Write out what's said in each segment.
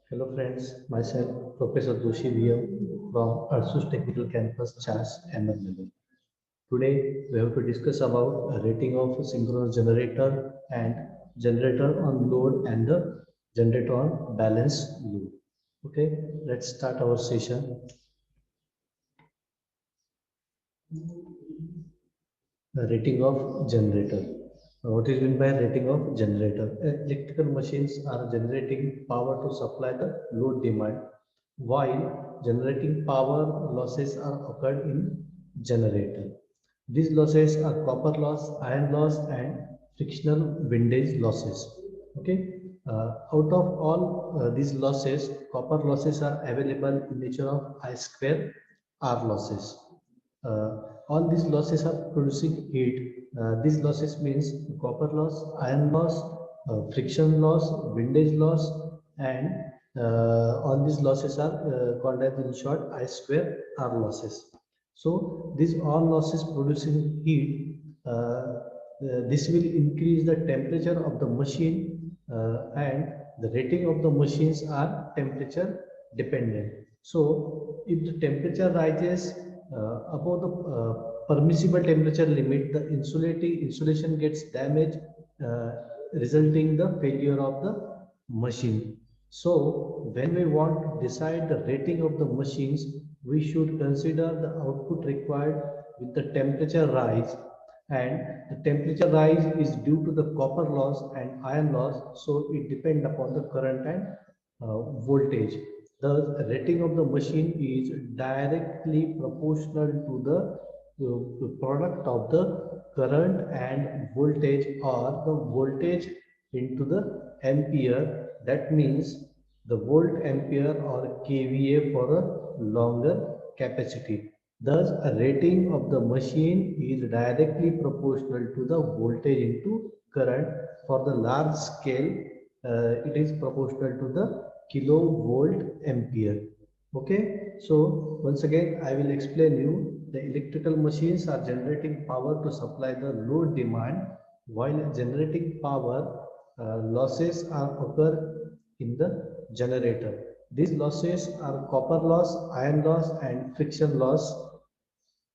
Hello friends, myself Professor Doshi VM from ADSUL'S Technical Campus, CHAS, ML. Today we have to discuss about a rating of a synchronous generator and generator on load and the generator on balance load. Okay, let's start our session. The rating of generator. What is meant by rating of generator? Electrical machines are generating power to supply the load demand, while generating power losses are occurred in generator. These losses are copper loss, iron loss, and frictional windage losses. Okay. Out of all these losses, copper losses are available in nature of I square R losses. Uh, all these losses are producing heat. These losses means copper loss, iron loss, friction loss, windage loss, and all these losses are called as in short I square R losses. So these all losses producing heat. This will increase the temperature of the machine, and the rating of the machines are temperature dependent. So if the temperature rises above the permissible temperature limit, the insulation gets damaged, uh, resulting the failure of the machine. So when we want to decide the rating of the machines, we should consider the output required with the temperature rise, and the temperature rise is due to the copper loss and iron loss, so it depends upon the current and voltage. The rating of the machine is directly proportional to the product of the current and voltage, or the voltage into the ampere. That means the volt ampere or kVA for a longer capacity. Thus, a rating of the machine is directly proportional to the voltage into current. For the large scale, it is proportional to the kilovolt ampere. Okay, so once again, I will explain you. The electrical machines are generating power to supply the load demand, while generating power losses are occur in the generator. These losses are copper loss, iron loss, and friction loss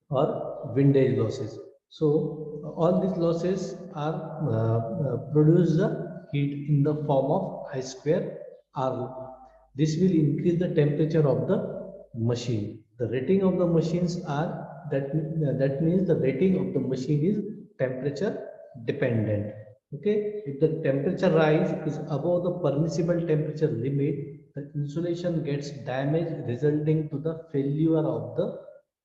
or windage losses. So all these losses are produce the heat in the form of I square R. This will increase the temperature of the machine. The rating of the machines are that means the rating of the machine is temperature dependent. Okay, if the temperature rise is above the permissible temperature limit, the insulation gets damaged, resulting to the failure of the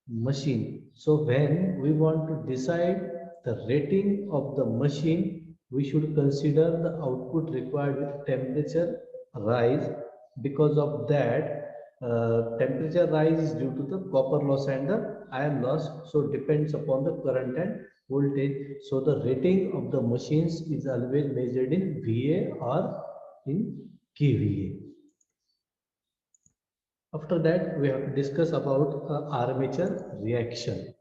machine. So when we want to decide the rating of the machine, we should consider the output required with temperature rise. Because of that, temperature rise is due to the copper loss and the iron loss. So depends upon the current and voltage. So the rating of the machines is always measured in VA or in kVA. After that, we have to discuss about armature reaction.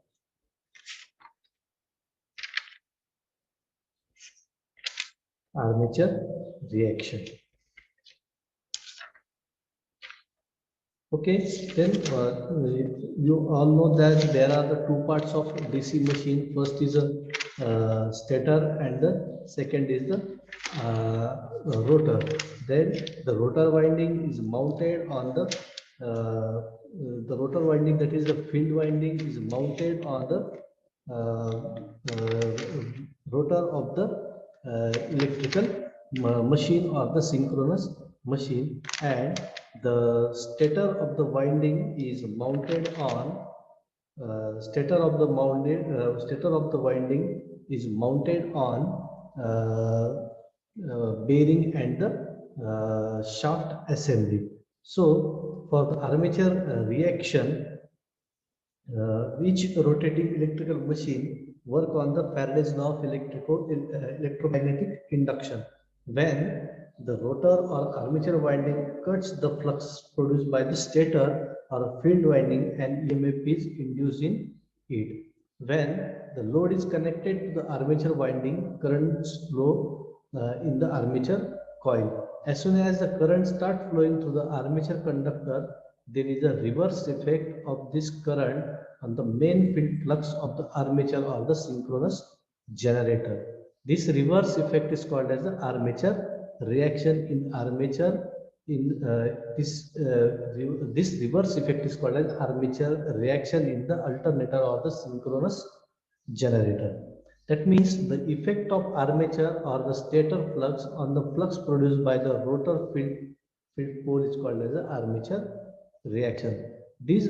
Armature reaction. Okay, then you all know that there are the two parts of DC machine. First is a stator, and the second is the rotor. Then the rotor winding is mounted on the rotor winding, that is the field winding, is mounted on the rotor of the electrical machine or the synchronous machine, and the stator of the winding is mounted on stator of the winding is mounted on bearing and the shaft assembly. So for the armature reaction, each rotating electrical machine work on the Faraday's law of electromagnetic induction. When the rotor or armature winding cuts the flux produced by the stator or field winding, and EMF is induced in it. When the load is connected to the armature winding, currents flow in the armature coil. As soon as the current start flowing through the armature conductor, there is a reverse effect of this current on the main field flux of the armature or the synchronous generator. This reverse effect is called as the armature reaction in armature. In this reverse effect is called as armature reaction in the alternator or the synchronous generator. That means the effect of armature or the stator flux on the flux produced by the rotor field pole is called as the armature reaction. These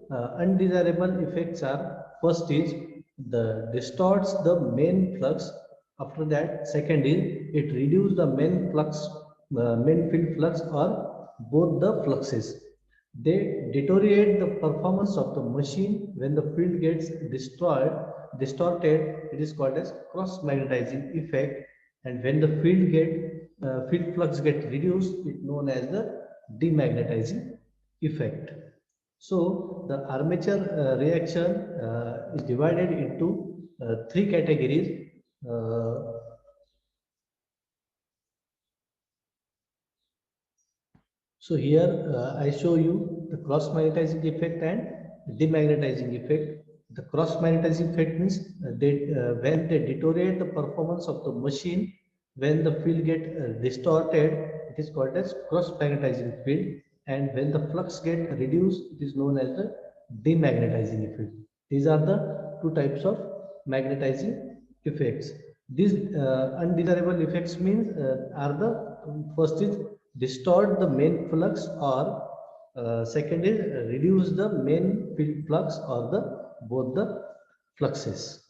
undesirable effects are: first is the distorts the main flux. After that, second is it reduces the main field flux or both the fluxes. They deteriorate the performance of the machine when the field gets distorted. It is called as cross magnetizing effect, and when the field flux get reduced, it known as the demagnetizing effect. So the armature reaction is divided into three categories. So here I show you the cross magnetizing effect and demagnetizing effect. The cross magnetizing effect means when they deteriorate the performance of the machine, when the field get distorted, it is called as cross magnetizing field, and when the flux get reduced, it is known as the demagnetizing effect. These are the two types of magnetizing effects. These undesirable effects means are the first is distort the main flux, or second is reduce the main field flux or the both the fluxes.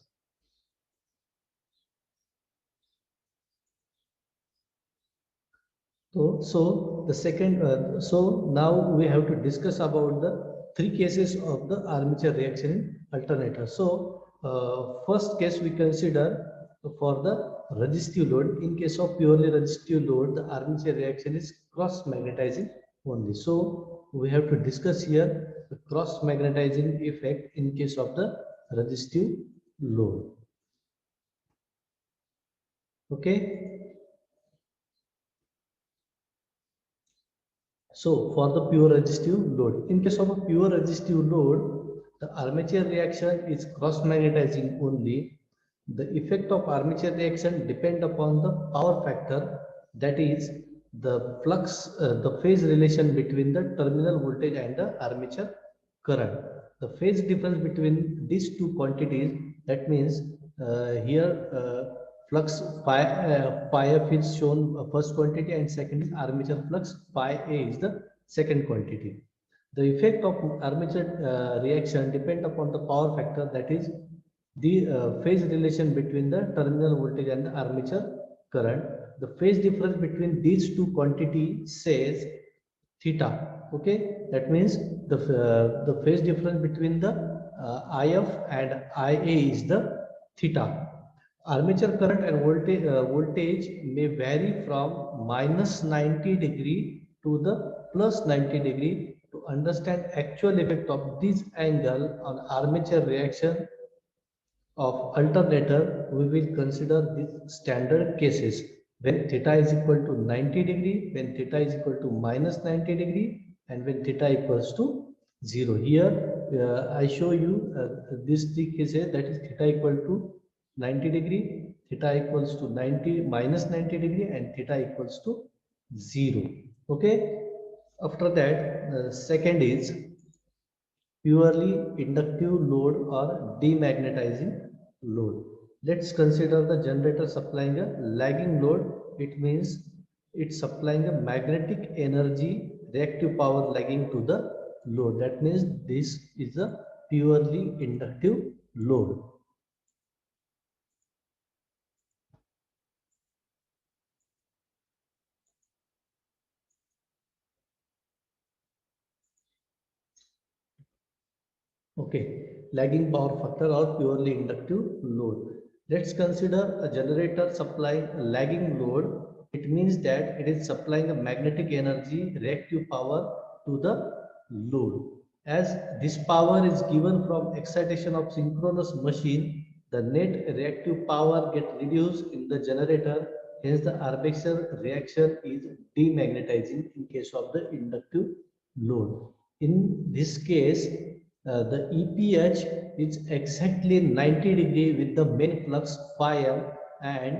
So the second, so now we have to discuss about the three cases of the armature reaction in alternator. So first case we consider for the resistive load. In case of purely resistive load, the armature reaction is cross magnetizing only. So we have to discuss here the cross magnetizing effect in case of the resistive load. Okay. So for the pure resistive load, in case of a pure resistive load, the armature reaction is cross magnetizing only. The effect of armature reaction depend upon the power factor, that is the phase relation between the terminal voltage and the armature current. The phase difference between these two quantities, that means here flux pi f is shown first quantity, and second is armature flux pi a is the second quantity. The effect of armature reaction depend upon the power factor, that is the phase relation between the terminal voltage and the armature current. The phase difference between these two quantities says theta. Okay, that means the phase difference between the if and ia is the theta. Armature current and voltage may vary from -90 degree to the +90 degree. To understand actual effect of this angle on armature reaction of alternator, we will consider these standard cases when theta is equal to 90 degree, when theta is equal to -90 degree, and when theta equals to 0. Here I show you these three cases, that is theta equal to 90 degree, theta equals to 90 -90 degree, and theta equals to 0. Okay. After that, second is purely inductive load or demagnetizing load. Let's consider the generator supplying a lagging load. It means it's supplying a magnetic energy reactive power lagging to the load. That means this is a purely inductive load. Okay, lagging power factor or purely inductive load. Let's consider a generator supplying a lagging load. It means that it is supplying a magnetic energy reactive power to the load. As this power is given from excitation of synchronous machine, the net reactive power get reduced in the generator hence the armature reaction is demagnetizing in case of the inductive load. In this case, the EPH is exactly 90 degree with the main flux phi m, and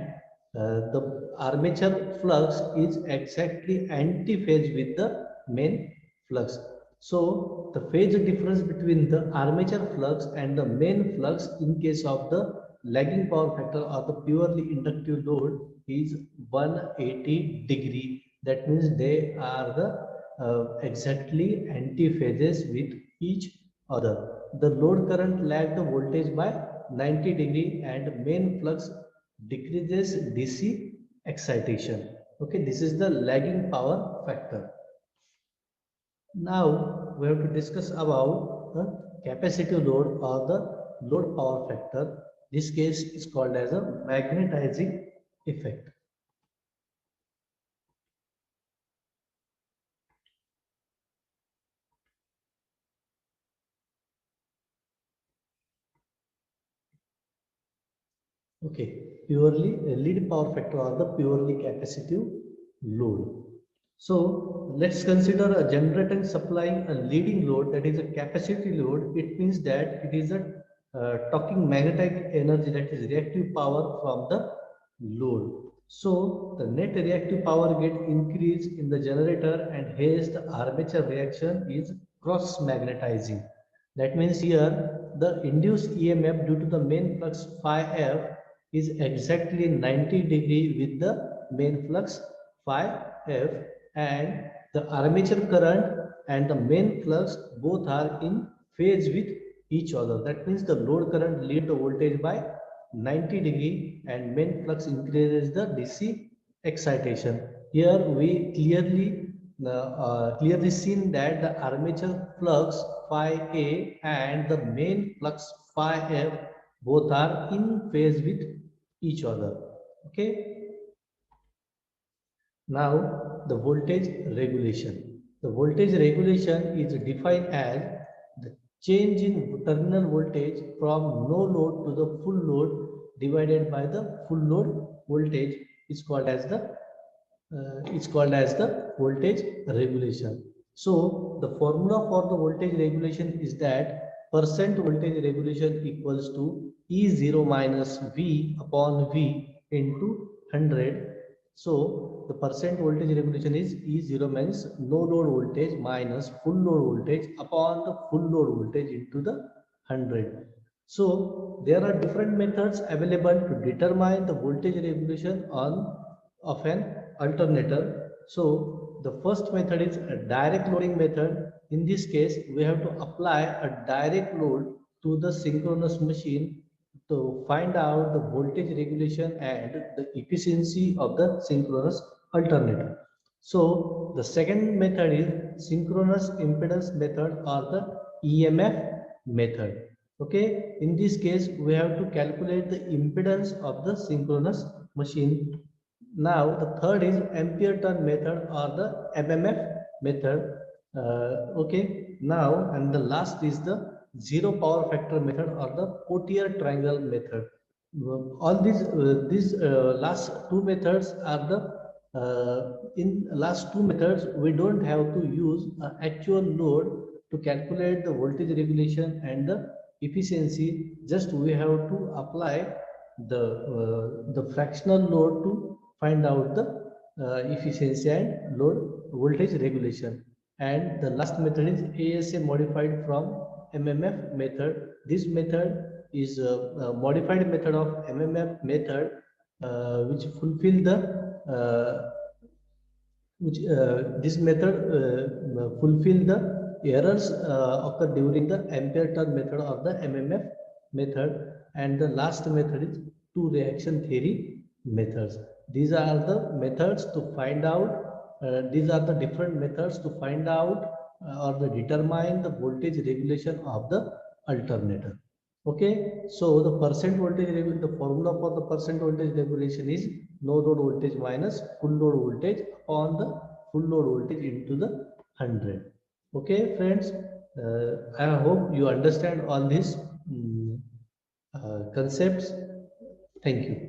the armature flux is exactly anti-phase with the main flux. So the phase difference between the armature flux and the main flux in case of the lagging power factor or the purely inductive load is 180 degree. That means they are the exactly anti-phases with each other. The load current lag the voltage by 90 degree and main flux decreases DC excitation. Okay, this is the lagging power factor. Now we have to discuss about the capacitive load or the load power factor. This case is called as a magnetizing effect. Okay, purely lead power factor or the purely capacitive load. So let's consider a generator supplying a leading load, that is a capacity load. It means that it is a talking magnetic energy, that is reactive power from the load. So the net reactive power get increased in the generator, and hence the armature reaction is cross magnetizing. That means here the induced EMF due to the main flux phi f is exactly 90 degree with the main flux phi f, and the armature current and the main flux both are in phase with each other. That means the load current lead the voltage by 90 degree and main flux increases the DC excitation. Here we clearly seen that the armature flux phi A and the main flux phi F both are in phase with each other. Okay. Now the voltage regulation. The voltage regulation is defined as the change in terminal voltage from no load to the full load divided by the full load voltage is called as the voltage regulation. So the formula for the voltage regulation is that percent voltage regulation equals to E0 minus V upon V into 100. So the percent voltage regulation is E0 means no load voltage minus full load voltage upon the full load voltage into the 100. So there are different methods available to determine the voltage regulation on of an alternator. So the first method is a direct loading method. In this case, we have to apply a direct load to the synchronous machine to find out the voltage regulation and the efficiency of the synchronous alternator. So the second method is synchronous impedance method or the EMF method. Okay, in this case we have to calculate the impedance of the synchronous machine. Now the third is ampere turn method or the MMF method. Okay, now and the last is the zero power factor method or the Pottier triangle method. All these last two methods are the in last two methods we don't have to use actual load to calculate the voltage regulation and the efficiency. Just we have to apply the fractional load to find out the efficiency and load voltage regulation. And the last method is ASA modified from MMF method. This method is a modified method of MMF method which fulfill the which this method fulfill the errors occur during the ampere turn method or the MMF method. And the last method is two reaction theory methods. These are the methods to find out these are the different methods to find out or the determine the voltage regulation of the alternator. Okay, so the percent voltage the formula for the percent voltage regulation is no load voltage minus full load voltage upon the full load voltage into the 100. Okay friends, I hope you understand all these concepts. Thank you.